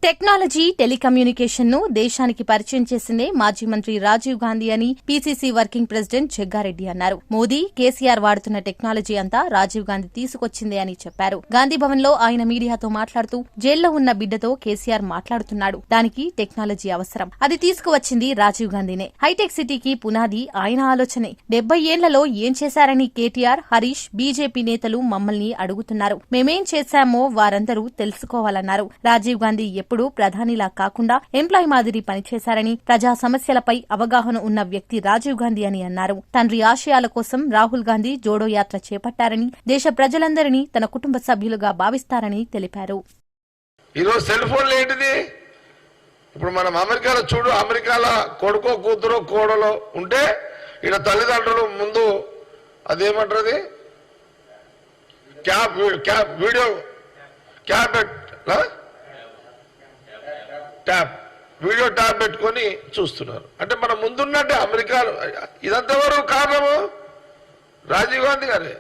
Technology telecommunication ను దేశానికి పరిచయం చేసిందే మాజీ మంత్రి రాజీవ్ గాంధీ అని పీసీసీ వర్కింగ్ ప్రెసిడెంట్ జగ్గారెడ్డి అన్నారు. మోదీ, కేసీఆర్ వాడుతున్న టెక్నాలజీ అంతా రాజీవ్ గాంధీ తీసుకొచ్చిందే అని చెప్పారు. గాంధీ భవన్ లో ఆయన మీడియాతో మాట్లాడుతూ జైల్లో ఉన్న బిడ్డతో కేసీఆర్ మాట్లాడుతున్నాడు. దానికి టెక్నాలజీ అవసరం. అది తీసుకువచ్చింది రాజీవ్ గాంధీనే. హైటెక్ సిటీకి పునాది ఆయన ఆలోచనే. 70 ఏళ్లలో ఏం చేశారని కేటీఆర్, హరీష్, బీజేపీ నేతలు మమ్మల్ని అడుగుతున్నారు. మేమేం చేశామో వారందరూ తెలుసుకోవాలన్నారు. రాజీవ్ గాంధీ ఎప్పుడూ ప్రధానిలా కాకుండా ఎంప్లాయ్ మాదిరి పనిచేశారని, ప్రజా సమస్యలపై అవగాహన ఉన్న వ్యక్తి రాజీవ్ గాంధీ అని అన్నారు. తండ్రి ఆశయాల కోసం రాహుల్ గాంధీ జోడో యాత్ర చేపట్టారని, దేశ ప్రజలందరినీ తన కుటుంబ సభ్యులుగా భావిస్తారని తెలిపారు. ఈరోజు సెల్ ఫోన్లు ఏంటిది? ఇప్పుడు మనం అమెరికాలో చూడు, అమెరికాలో కొడుకో కూతురో కోడలో ఉంటే ఈయన తల్లిదండ్రులు ముందు అదేమంటారు, వీడియో వీడియో ట్యాబ్ పెట్టుకొని చూస్తున్నారు. అంటే మన ముందున్నట్టే అమెరికా. ఇదంతా వరకు కారణము రాజీవ్ గాంధీ గారే.